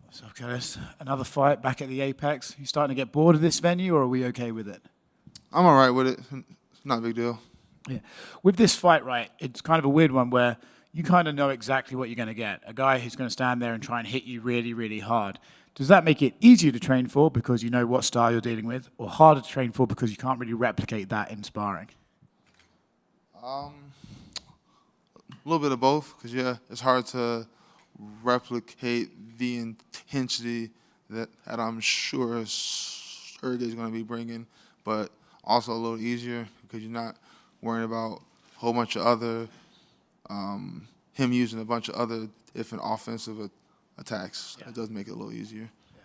So, Curtis, another fight back at the Apex. You starting to get bored of this venue, or are we okay with it? I'm all right with it. It's not a big deal. Yeah. With this fight, right, it's kind of a weird one where you kind of know exactly what you're going to get. A guy who's going to stand there and try and hit you really, really hard. Does that make it easier to train for because you know what style you're dealing with, or harder to train for because you can't really replicate that in sparring? A little bit of both, because yeah, it's hard to replicate the intensity that I'm sure Sergei is going to be bringing, but also a little easier because you're not worrying about a whole bunch of other him using a bunch of other different offensive attacks. Yeah. It does make it a little easier. Yeah.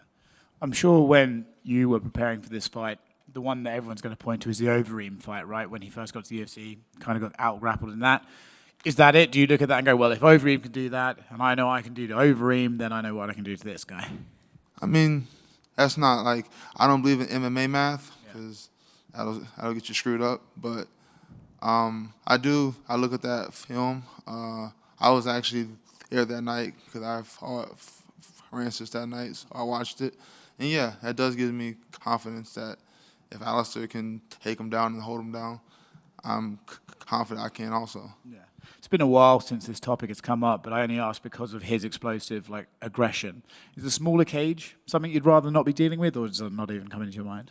I'm sure when you were preparing for this fight, the one that everyone's going to point to is the Overeem fight, right? When he first got to the UFC, kind of got out-grappled in that. Is that it? Do you look at that and go, well, if Overeem can do that, and I know I can do to Overeem, then I know what I can do to this guy? I mean, that's not like, I don't believe in MMA math, because that'll get you screwed up. But I look at that film. I was actually there that night because I fought Francis that night, so I watched it. And yeah, that does give me confidence that if Alistair can take him down and hold him down, I'm confident I can also. Yeah. It's been a while since this topic has come up, but I only ask because of his explosive aggression. Is the smaller cage something you'd rather not be dealing with, or does it not even come into your mind?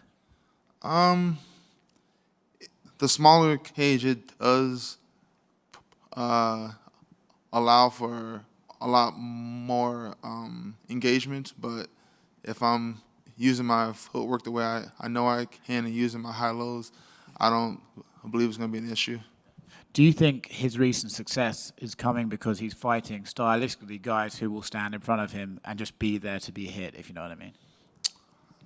The smaller cage, it does allow for a lot more engagement, but if I'm using my footwork the way I know I can and using my high-lows, I don't believe it's going to be an issue. Do you think his recent success is coming because he's fighting stylistically guys who will stand in front of him and just be there to be hit, if you know what I mean?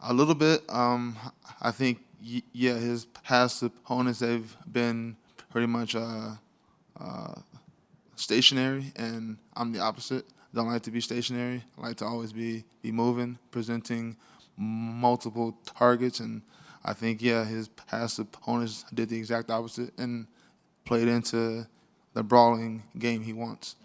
A little bit. I think, yeah, his past opponents, they've been pretty much stationary, and I'm the opposite. I don't like to be stationary. I like to always be moving, presenting multiple targets, and I think, yeah, his past opponents did the exact opposite and played into the brawling game he wants.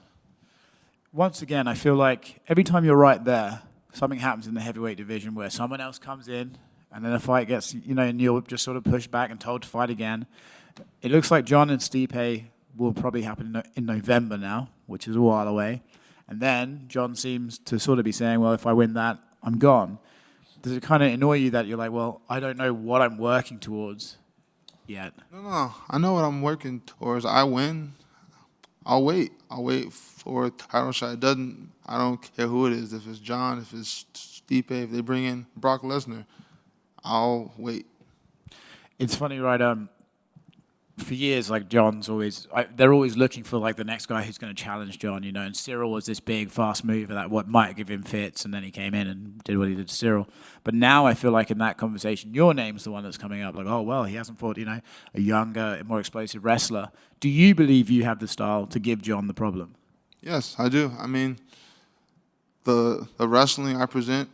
Once again, I feel like every time you're right there, something happens in the heavyweight division where someone else comes in and then a fight gets, and you're just sort of pushed back and told to fight again. It looks like John and Stipe will probably happen in November now, which is a while away. And then John seems to sort of be saying, well, if I win that, I'm gone. Does it kind of annoy you that you're like, well, I don't know what I'm working towards yet? No. I know what I'm working towards. I win. I'll wait. I'll wait for a title shot. I don't care who it is. If it's John, if it's Stipe, if they bring in Brock Lesnar, I'll wait. It's funny, right? For years, John's always, they're always looking for the next guy who's going to challenge John, and Cyril was this big, fast mover that what might give him fits, and then he came in and did what he did to Cyril. But now I feel like in that conversation, your name's the one that's coming up, oh, well, he hasn't fought, a younger, more explosive wrestler. Do you believe you have the style to give John the problem? Yes, I do. I mean, the wrestling I present,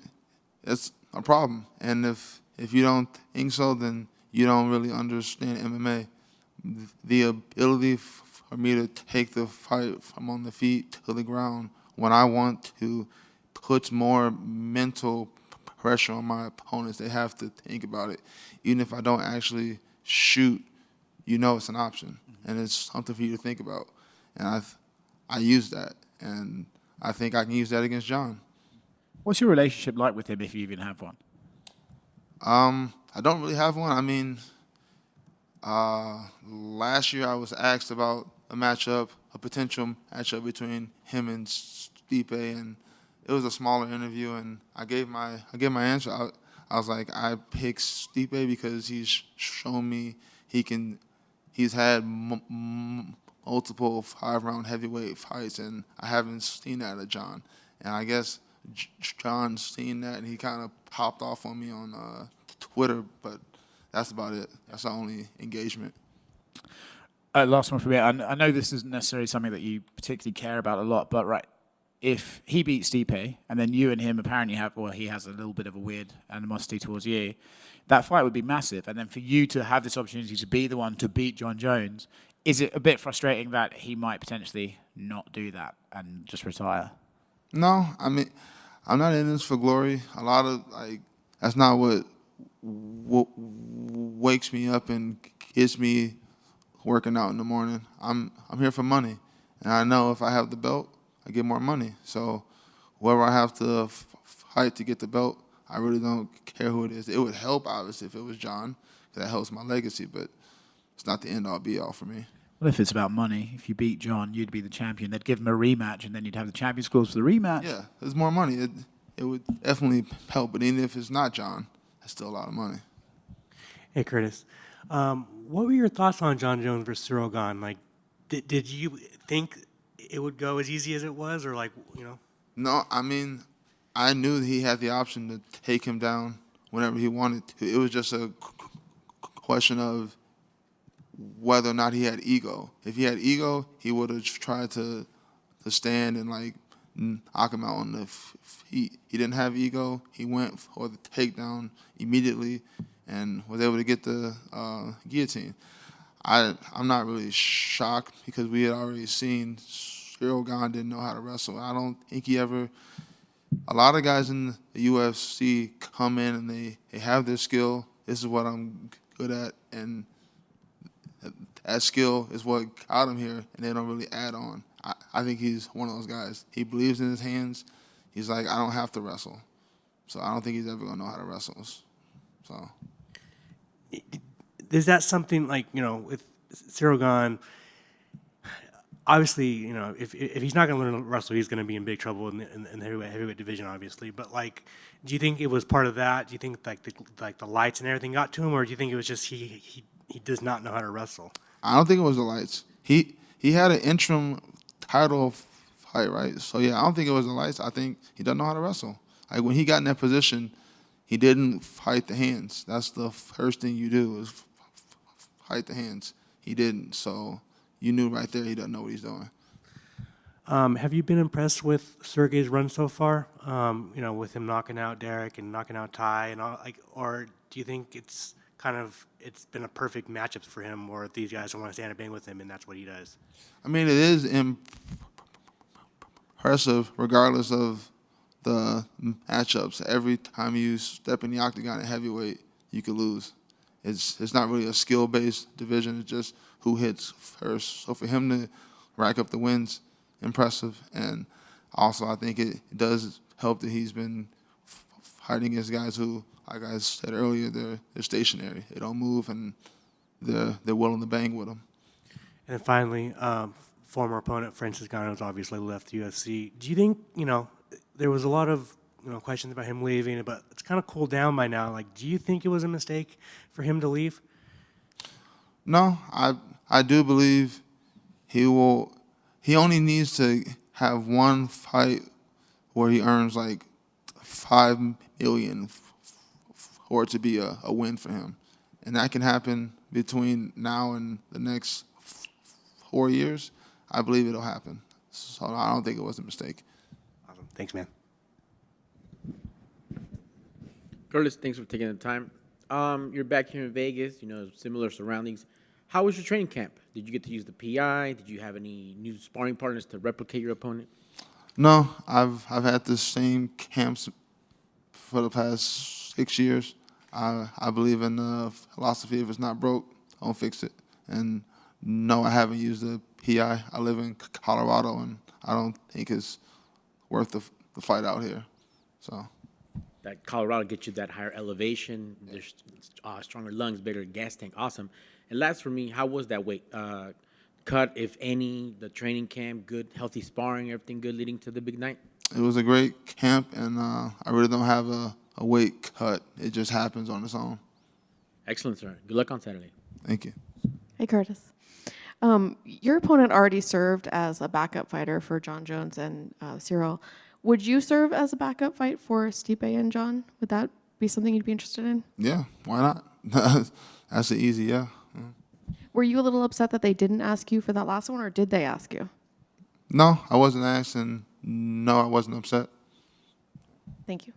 it's a problem. And if you don't think so, then you don't really understand MMA. The ability for me to take the fight from on the feet to the ground when I want to puts more mental pressure on my opponents. They have to think about it. Even if I don't actually shoot, it's an option. And it's something for you to think about. And I use that. And I think I can use that against John. What's your relationship like with him, if you even have one? I don't really have one. I mean, last year I was asked about a potential matchup between him and Stipe, and it was a smaller interview, and I gave my answer. I was like, I picked Stipe because he's shown me he's had multiple 5-round heavyweight fights, and I haven't seen that of John. And I guess John's seen that, and he kind of popped off on me on Twitter, but that's about it. That's the only engagement. Last one for me. I know this isn't necessarily something that you particularly care about a lot, but right, if he beats Stipe and then you and him apparently he has a little bit of a weird animosity towards you, that fight would be massive. And then for you to have this opportunity to be the one to beat John Jones, is it a bit frustrating that he might potentially not do that and just retire? No, I mean, I'm not in this for glory. A lot of that's not what wakes me up and gets me working out in the morning. I'm here for money, and I know if I have the belt, I get more money. So whoever I have to fight to get the belt, I really don't care who it is. It would help, obviously, if it was John, because that helps my legacy, but it's not the end-all, be-all for me. Well, if it's about money, if you beat John, you'd be the champion. They'd give him a rematch, and then you'd have the champions clause for the rematch. Yeah, there's more money. It would definitely help, but even if it's not John, that's still a lot of money. Hey, Curtis. What were your thoughts on John Jones versus Cyril Gane? Like, did you think it would go as easy as it was, or No, I mean, I knew that he had the option to take him down whenever he wanted to. It was just a question of whether or not he had ego. If he had ego, he would have tried to stand and knock him out on the feet. He didn't have ego. He went for the takedown immediately and was able to get the guillotine. I'm not really shocked because we had already seen Cyril Gane didn't know how to wrestle. I don't think he ever. A lot of guys in the UFC come in and they have their skill. This is what I'm good at, and that skill is what got him here, and they don't really add on. I think he's one of those guys. He believes in his hands. He's like, I don't have to wrestle. So I don't think he's ever going to know how to wrestle. So. Is that something with Cyril Gane? Obviously, if he's not going to learn to wrestle, he's going to be in big trouble in the heavyweight division, obviously. But do you think it was part of that? Do you think the lights and everything got to him, or do you think it was just he does not know how to wrestle? I don't think it was the lights. He had an interim title fight, right? So yeah, I don't think it was the lights. I think he doesn't know how to wrestle. When he got in that position, he didn't fight the hands. That's the first thing you do is fight the hands. He didn't, so you knew right there he doesn't know what he's doing. Have you been impressed with Sergei's run so far? With him knocking out Derek and knocking out Ty and all, or do you think it's been a perfect matchup for him, or these guys don't want to stand and bang with him, and that's what he does? I mean, it is impressive regardless of the matchups. Every time you step in the octagon at heavyweight, you could lose. It's not really a skill-based division. It's just who hits first. So for him to rack up the wins, impressive. And also I think it does help that he's been fighting against guys who, like I said earlier, they're stationary. They don't move, and they're willing to bang with them. And then finally, former opponent Francis Ngannou's obviously left the UFC. Do you think there was a lot of questions about him leaving, but it's kind of cooled down by now? Do you think it was a mistake for him to leave? No, I do believe he will. He only needs to have one fight where he earns $5 million for it to be a win for him, and that can happen between now and the next 4 years. I believe it'll happen. So I don't think it was a mistake. Awesome. Thanks, man. Curtis, thanks for taking the time. You're back here in Vegas, similar surroundings. How was your training camp? Did you get to use the PI? Did you have any new sparring partners to replicate your opponent? No, I've had the same camps for the past 6 years. I believe in the philosophy, if it's not broke, don't fix it. And no, I haven't used the PI. I live in Colorado, and I don't think it's worth the fight out here. So. That Colorado gets you that higher elevation. There's stronger lungs, bigger gas tank. Awesome. And last for me, how was that weight cut, if any, the training camp, good, healthy sparring, everything good leading to the big night? It was a great camp, and I really don't have a weight cut. It just happens on its own. Excellent, sir. Good luck on Saturday. Thank you. Hey, Curtis. Your opponent already served as a backup fighter for John Jones and Cyril. Would you serve as a backup fight for Stipe and John? Would that be something you'd be interested in? Yeah, why not? That's an easy, yeah. Were you a little upset that they didn't ask you for that last one, or did they ask you? No, I wasn't asked, and no, I wasn't upset. Thank you.